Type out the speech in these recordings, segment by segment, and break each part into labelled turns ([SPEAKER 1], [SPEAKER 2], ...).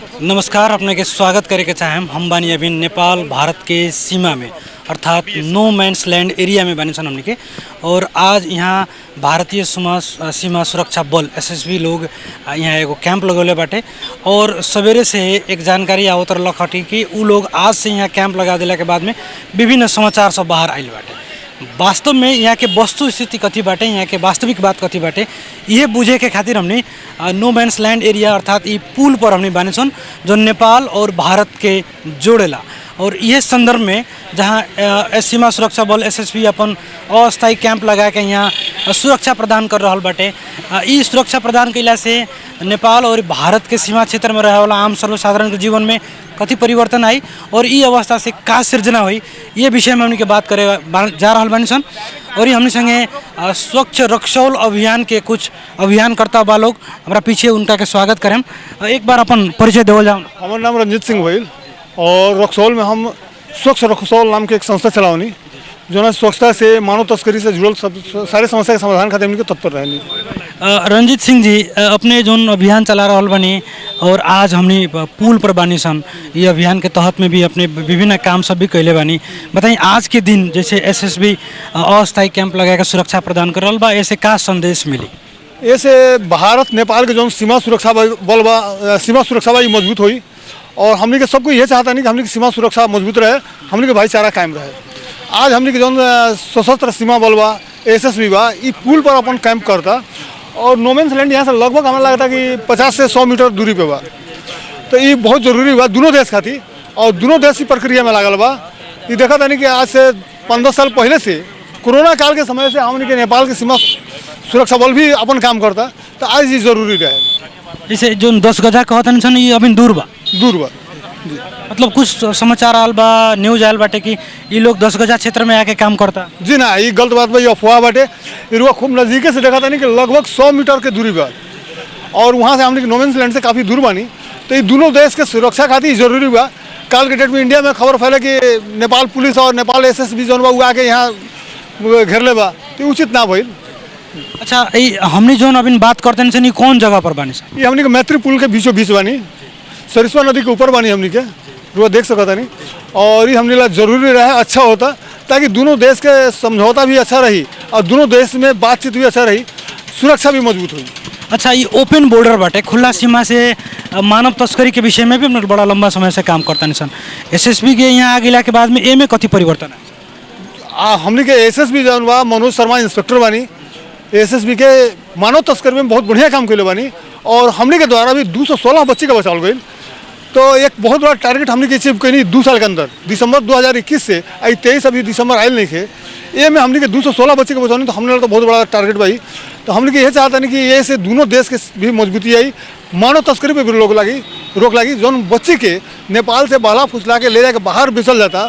[SPEAKER 1] नमस्कार, अपने के स्वागत करे के चाहेम। हम बानी अभी नेपाल भारत के सीमा में अर्थात नो मैंस लैंड एरिया में बानी सन हमने के। और आज यहाँ भारतीय सीमा सुरक्षा बल एसएसबी लोग यहाँ एगो कैंप लगौले बाटे। और सवेरे से एक जानकारी आवत रहलक हटी कि उ लोग आज से यहाँ कैंप लगा दिला के बाद में विभिन्न समाचार सब बाहर आइल बाटे। वास्तव में यहाँ के वस्तु स्थिति कथी बाटे, यहाँ के वास्तविक बात कथी बाटे, ये बुझे के खातिर हमने नो मैंस लैंड एरिया अर्थात ये पुल पर हमने बानी सन जो नेपाल और भारत के जोड़ेला। और ये संदर्भ में जहाँ सीमा सुरक्षा बल एसएसबी अपन अस्थायी कैंप लगा के यहाँ सुरक्षा प्रदान कर रहा बाटे। ये सुरक्षा प्रदान कैला से नेपाल और भारत के सीमा क्षेत्र में रहे वाला आम सर्वसाधारण के जीवन में कथी परिवर्तन आई और ये अवस्था से का सृजना हुई, ये विषय में हमने के बात करे जा रहा बानी सन। और ये हमने संगे स्वच्छ रक्सौल अभियान के कुछ अभियानकर्ता बा लोग हमारा पीछे, उनका के स्वागत करें। एक बार अपन परिचय देवल जाओ।
[SPEAKER 2] हमारा नाम रंजीत सिंह भइल और रक्सौल में हम स्वच्छ रक्सौल नाम के एक संस्था चलावनी जो ना स्वच्छता से मानव तस्करी से जुड़ल सब सारे समस्या के समाधान खातिर हमने के तत्पर रहनी।
[SPEAKER 1] रंजीत सिंह जी, अपने जो अभियान चला रहा बनी और आज हमने पुल पर बानी सन, ये अभियान के तहत में भी अपने विभिन्न काम सब भी कैले बानी। बताइए आज के दिन जैसे एसएसबी अस्थायी कैंप लगा के सुरक्षा प्रदान कर रहा बा, ऐसे का संदेश मिली?
[SPEAKER 2] ऐसे भारत नेपाल के जो सीमा सुरक्षा बल बा, सीमा सुरक्षा बा मजबूत हुई और हमने के सबको ये चाहता नहीं कि हमने की सीमा सुरक्षा मजबूत रहे, हमने के भाईचारा कायम रहे। आज हमने के जो सशस्त्र सीमा बल बा एसएसबी बा ये पुल पर अपन कैंप करता और नो मैंस लैंड यहाँ से लगभग हमें लगता कि 50 से 100 मीटर दूरी पे बा। तो ये बहुत जरूरी बा दोनों देश खातिर और दोनों देश की प्रक्रिया में लागल बा। ये देखा था नहीं कि आज से 15 साल पहले से कोरोना काल के समय से हमने के नेपाल के सीमा सुरक्षा बल भी अपन काम करता, तो आज ये जरूरी रहे।
[SPEAKER 1] जैसे जो 10 गजा कहता नहीं ये अभी दूर बा मतलब कुछ समाचार आल बा, न्यूज आयल बाटे कि ये लोग 10 गजा क्षेत्र में आके काम करता।
[SPEAKER 2] जी ना, ये गलत बात बा, ये अफवाह बाटे। ये खूब नज़दीके से देखा था नहीं कि लगभग 100 मीटर के दूरी बा और वहाँ से हमने नो मैंस लैंड से काफ़ी दूर बानी। तो ये दोनों देश के सुरक्षा खातिर जरूरी बा। काल के डेट में इंडिया में खबर फैले कि नेपाल पुलिस और नेपाल एसएसबी जौन बा वो आके यहाँ घेर ले बा, तो उचित ना भइल।
[SPEAKER 1] अच्छा, हमने जो अभी बात करते हैं कौन जगह पर बानी सर?
[SPEAKER 2] ये हमने के मैत्री पुल के बीचों बीच बानी, सरिस्वा नदी के ऊपर बानी हमने के, वो देख सकता नहीं। और ये हमने ला जरूरी रहे, अच्छा होता ताकि दोनों देश के समझौता भी अच्छा रही और दोनों देश में बातचीत भी अच्छा रही, सुरक्षा भी मजबूत हुई।
[SPEAKER 1] अच्छा, ये ओपन बॉर्डर बाटे, खुला सीमा से मानव तस्करी के विषय में भी हम बड़ा लंबा समय से काम करता नहीं सन। एसएसबी के यहाँ आ गया के बाद में ए में कथी परिवर्तन है?
[SPEAKER 2] हमने के एसएसबी जौन बा मनोज शर्मा इंस्पेक्टर बानी, एसएसबी के मानव तस्करी में बहुत बढ़िया काम कैले बानी और हमने के द्वारा भी 216 बच्चे का बचाव गई। तो एक बहुत बड़ा टारगेट हमने के अचीव करी 2 साल के अंदर, दिसंबर 2021 से 23 अभी दिसंबर आयल नहीं थे, ये में हमने के 216 बच्चे के बचाने, तो हमने तो बहुत बड़ा टारगेट भाई। तो हमने के ये चाहता नहीं कि ये से दोनों देश के भी मजबूती आई, मानव तस्करी पर भी रोक लगी। जो बच्चे के नेपाल से बाला फुसला के ले जाके बाहर बेचल जाता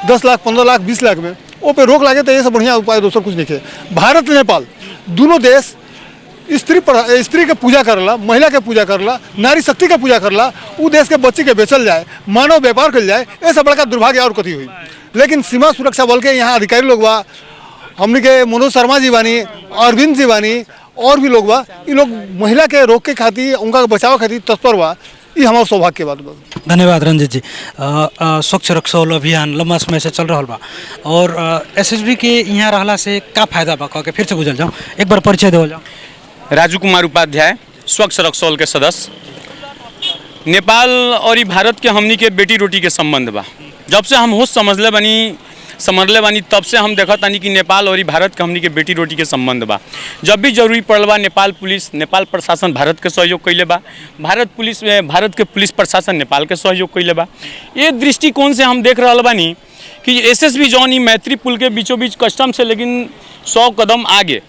[SPEAKER 2] 10 लाख 15 लाख 20 लाख में, वो पे रोक लगे। तो ये सब बढ़िया उपाय दोस्तों कुछ नहीं है। भारत नेपाल दोनों देश स्त्री के पूजा करला, महिला के पूजा करला, नारी शक्ति के पूजा करला, वो देश के बच्चे के बेचल जाए, मानव व्यापार कर जाए, ये सब बड़का दुर्भाग्य और कथी हुई। लेकिन सीमा सुरक्षा बल के यहाँ अधिकारी लोग बा, हमने के मनोज शर्मा जी बानी, अरविंद जी बानी और भी लोग बा, ये लोग महिला के रोक के खातिर, उनका बचाव खातिर तत्पर बा। ये हमारा सौभाग्य के बात बा।
[SPEAKER 1] धन्यवाद रंजीत जी। स्वच्छ रक्सौल अभियान लंबा समय से चल रहा बा और एसएसबी के यहाँ रहला से का फायदा बा कह के फिर से बुझल जाओ, एक बार परिचय देवल जाओ।
[SPEAKER 3] राजू कुमार उपाध्याय, स्वच्छ रक्सौल के सदस्य। नेपाल और भारत के हमनी के बेटी रोटी के संबंध बा। जब से हम होश समझले बानी तब से हम देखत तानी कि नेपाल और भारत के हमनी के बेटी रोटी के संबंध बा। जब भी जरूरी पड़ल बा नेपाल पुलिस, नेपाल प्रशासन भारत के सहयोग कैले बा, भारत के पुलिस प्रशासन नेपाल के सहयोग कैले बा। ये दृष्टिकोण से हम देख रहा बानी कि एसएसबी जौन ई मैत्री पुल के बीचों बीच कस्टम से लेकिन 100 कदम आगे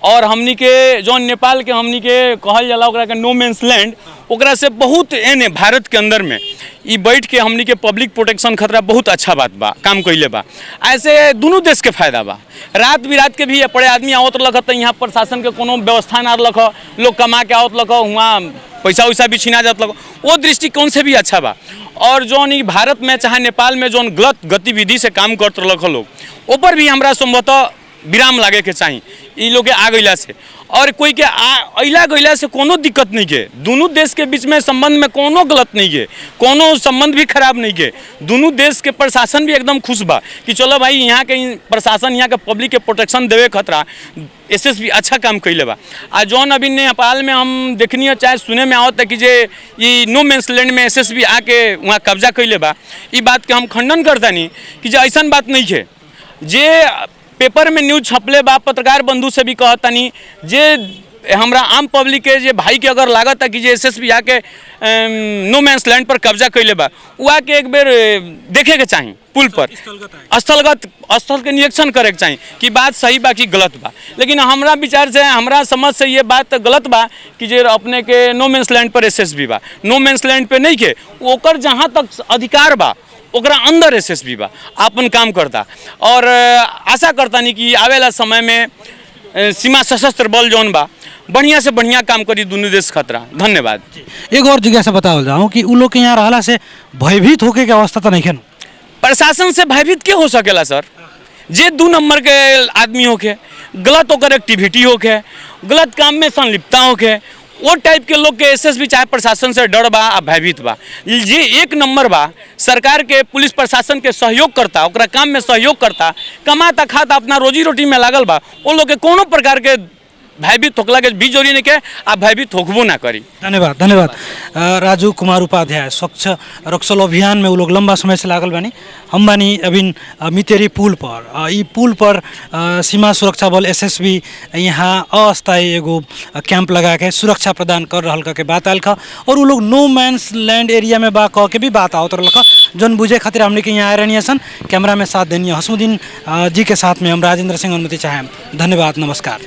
[SPEAKER 3] और हमनी के जौन नेपाल के हमनी के कहल जाला ओकरा के नो मैंस लैंड, ओकरा से बहुत एने भारत के अंदर में ये बैठ के हमनी के पब्लिक प्रोटेक्शन खतरा बहुत अच्छा बात बा, काम कैले बा। ऐसे दोनों देश के फायदा बा। रात बिरात के भी बड़े आदमी आवत रख तो यहाँ प्रशासन के कोनो व्यवस्था ना रख, लोग कमा के आवत रख, वहाँ पैसा वैसा भी छीना जात लग, वो दृष्टिकोण से भी अच्छा बा। और जौन ई भारत में चाहे नेपाल में जौन गलत गतिविधि से काम करते रख लोग, ऊपर भी हमारा संभवतः विराम लागे के चाहिए ई लोग के आ गइला से। और कोई के अइला गइला से कोनो दिक्कत नहीं के। दोनों देश के बीच में संबंध में कोनो गलत नहीं के, कोनो संबंध भी खराब नहीं के। दोनों देश के प्रशासन भी एकदम खुश बा कि चलो भाई यहाँ के प्रशासन, यहाँ के पब्लिक के प्रोटेक्शन देवे खतरा एसएसबी अच्छा काम कैले बा। आ जौन अभी नेपाल में हम देखनी चाहे सुने में आवत है कि जे ये नो मेंस लैंड में एसएसबी आके वहाँ कब्जा कैले बा, ये बात के हम खंडन करता नहीं कि जे ऐसा बात नहीं है। जे पेपर में न्यूज छपले बा, पत्रकार बंधु से भी कहता नहीं, जे हमरा आम पब्लिक के जे भाई के अगर लागत है कि जे एसएसबी आके नो मेंस लैंड पर कब्जा कैले बा, वहाँ के एक बेर देखे के चाहिए पुल पर स्थल के निरीक्षण करे के चाहिए कि बात सही बा कि गलत बा। लेकिन हमरा विचार से, हमरा समझ से ये बात गलत बा कि जे अपने के नो मेंस लैंड पर एसएसबी बा, नो मेंस लैंड पे नहीं के, ओकर जहाँ तक अधिकार बा ओकरा अंदर एसएसबी बा अपन काम करता। और आशा करता नहीं कि आवेला समय में सीमा सशस्त्र बल जौन बा बढ़िया से बढ़िया काम करी दोनों देश खतरा। धन्यवाद।
[SPEAKER 1] एक और जिज्ञासा बताओ जाऊँ कि उ लोग के यहाँ रहला से भयभीत होके के अवस्था तो नहीं है।
[SPEAKER 3] प्रशासन से भयभीत के हो सकेला सर? जे 2 नंबर के आदमी होके, गलत होकर एक्टिविटी होके, गलत काम में संलिप्तता होके, वो टाइप के लोग के एसएसबी चाहे प्रशासन से डर बा आ भयभीत बा। जे 1 नंबर बा, सरकार के पुलिस प्रशासन के सहयोग करता, ओकरा काम में सहयोग करता, कमाता खाता अपना रोजी रोटी में लागल बा, वो लोग के कोनो प्रकार के भयभीत होकला के भी जरूरी नहीं के आप भयभीत होकबो ना करी।
[SPEAKER 1] धन्यवाद धन्यवाद। राजू कुमार उपाध्याय, स्वच्छ रक्सौल अभियान में वो लोग लंबा समय से लागल बानी। हम बानी अभी मितेरी पुल पर। ई पुल पर सीमा सुरक्षा बल एसएसबी यहाँ अस्थायी एगो कैंप लगा के सुरक्षा प्रदान कर रहा के बात आयल खा। और वो लोग नो मैंस लैंड एरिया में बा कह के भी बात आवत रहा खा, जौन बुझे खातिर हमने के यहाँ आए रहनी सन। कैमरा में साथ देनी हसमुद्दीन जी के साथ में हम राजेंद्र सिंह अनुमति चाहें। धन्यवाद, नमस्कार।